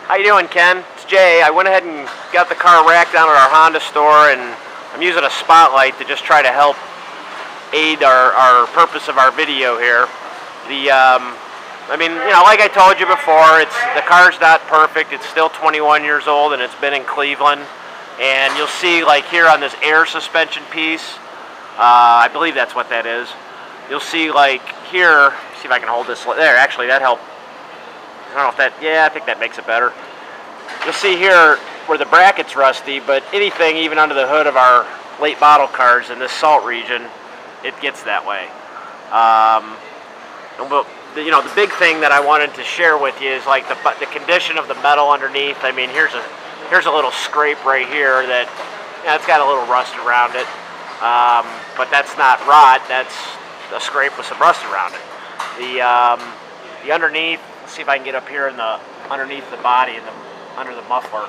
How you doing, Ken? It's Jay. I went ahead and got the car racked down at our Honda store, and I'm using a spotlight to just try to help aid our purpose of our video here. I mean, you know, like I told you before, the car's not perfect. It's still 21 years old, and it's been in Cleveland. And you'll see, like here on this air suspension piece, I believe that's what that is. You'll see, like here, see if I can hold this there. Actually, that helped. I don't know if that, yeah, I think that makes it better. You'll see here where the bracket's rusty, but anything even under the hood of our late model cars in this salt region, it gets that way. You know, the big thing that I wanted to share with you is like the condition of the metal underneath. I mean, here's a little scrape right here that, you know, it's got a little rust around it, but that's not rot. That's a scrape with some rust around it. The underneath. Let's see if I can get up here in the underneath the body and under the muffler.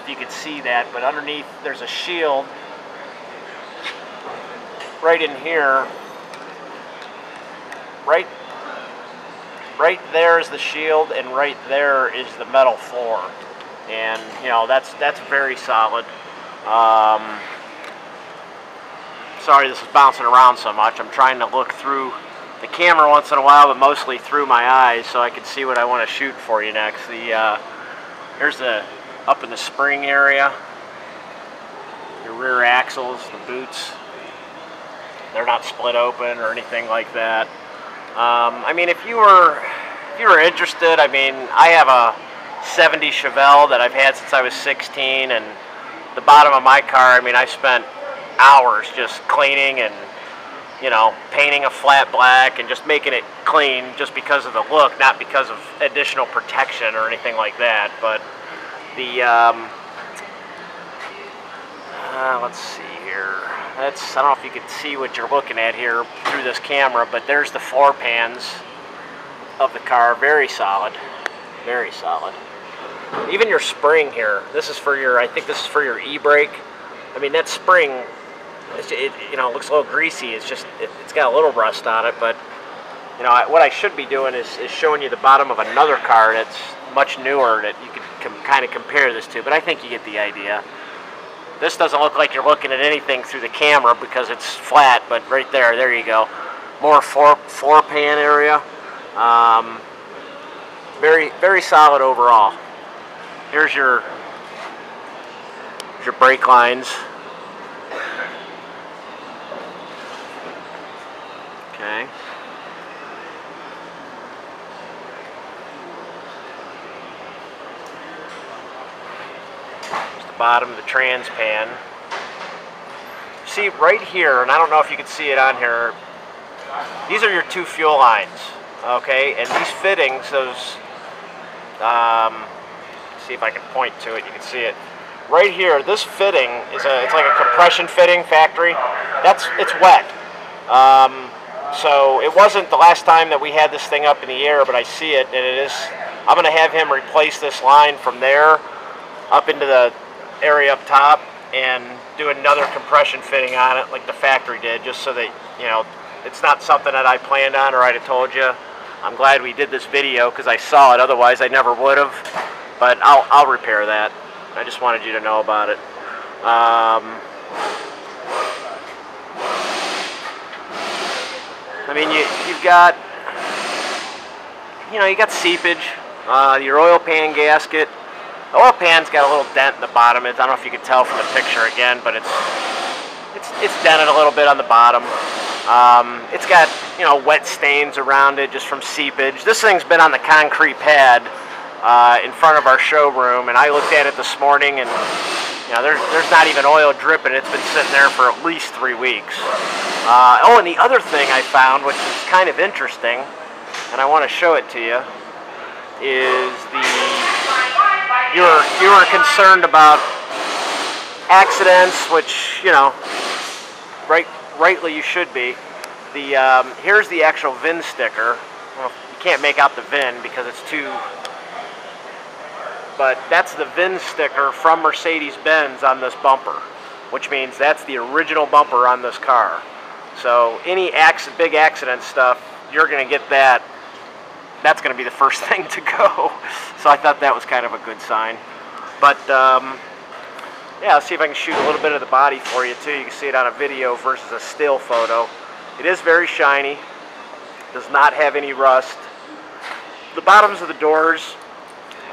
If you can see that, but underneath there's a shield right in here. Right there is the shield, and right there is the metal floor, and you know that's very solid. Sorry this is bouncing around so much. I'm trying to look through the camera once in a while, but mostly through my eyes so I can see what I want to shoot for you next. Here's up in the spring area, your rear axles, the boots. They're not split open or anything like that. I mean, if you were interested, I mean, I have a 70 Chevelle that I've had since I was 16, and the bottom of my car, I mean, I spent hours just cleaning and, you know, painting a flat black and just making it clean just because of the look, not because of additional protection or anything like that. But let's see here. I don't know if you can see what you're looking at here through this camera, but there's the floor pans of the car. Very solid, very solid. Even your spring here. This is for your, I think this is for your e-brake. I mean, that spring, you know, it looks a little greasy. It's just, it's got a little rust on it, but, you know, what I should be doing is showing you the bottom of another car that's much newer that you could kind of compare this to, but I think you get the idea. This doesn't look like you're looking at anything through the camera because it's flat, but right there you go. More floor pan area. Very, very solid overall. Here's your brake lines. Okay. Here's the bottom of the trans pan. See right here, and I don't know if you can see it on here, these are your two fuel lines, okay? And these fittings, those, see if I can point to it, you can see it. Right here, this fitting is it's like a compression fitting factory. It's wet. So it wasn't the last time that we had this thing up in the air, but I see it, and it is. I'm going to have him replace this line from there up into the area up top and do another compression fitting on it like the factory did, just so that, you know, it's not something that I planned on or I'd have told you. I'm glad we did this video because I saw it, otherwise I never would have. But I'll repair that. I just wanted you to know about it. I mean, you've got, you know, you got seepage, your oil pan gasket. The oil pan's got a little dent in the bottom. I don't know if you can tell from the picture again, but it's dented a little bit on the bottom. It's got, you know, wet stains around it just from seepage. This thing's been on the concrete pad in front of our showroom, and I looked at it this morning, and you know, there's not even oil dripping. It's been sitting there for at least 3 weeks. Oh, and the other thing I found, which is kind of interesting, and I want to show it to you, is you were concerned about accidents, which, you know, rightly you should be. Here's the actual VIN sticker. Well, you can't make out the VIN because it's too. But that's the VIN sticker from Mercedes-Benz on this bumper, which means that's the original bumper on this car. So any big accident stuff, you're going to get that that's going to be the first thing to go. So I thought that was kind of a good sign. But yeah, I'll see if I can shoot a little bit of the body for you too. You can see it on a video versus a still photo. It is very shiny, does not have any rust. The bottoms of the doors,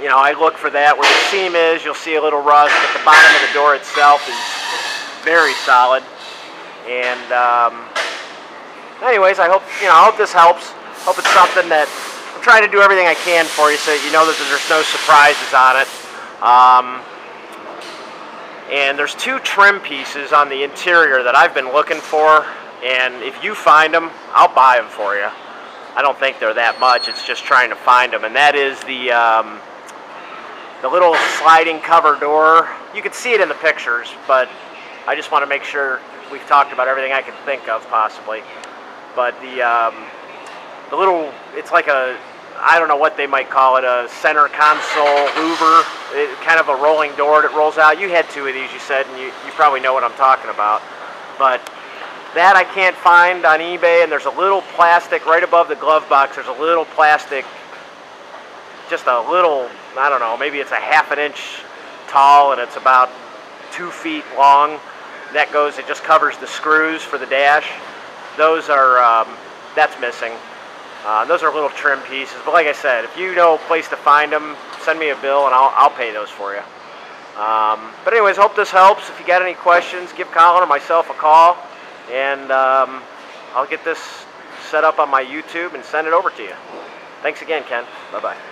you know, I look for that. Where the seam is, you'll see a little rust, but the bottom of the door itself is very solid. And anyways, I hope this helps. Hope it's something that I'm trying to do everything I can for you so that you know that there's no surprises on it. And there's 2 trim pieces on the interior that I've been looking for, and if you find them, I'll buy them for you. I don't think they're that much, it's just trying to find them, and that is the little sliding cover door. You can see it in the pictures, but I just want to make sure we've talked about everything I can think of possibly. But the little, it's like a, I don't know what they might call it, a center console louver, kind of a rolling door that rolls out. You had 2 of these, you said, and you probably know what I'm talking about. But that I can't find on eBay, and there's a little plastic right above the glove box. There's a little plastic, just a little, I don't know, maybe it's a ½ inch tall, and it's about 2 feet long. That goes, it just covers the screws for the dash. Those are, that's missing. Those are little trim pieces, but like I said, if you know a place to find them, send me a bill and I'll pay those for you. But anyways, hope this helps. If you got any questions, give Colin or myself a call, and I'll get this set up on my YouTube and send it over to you. Thanks again, Ken. Bye-bye.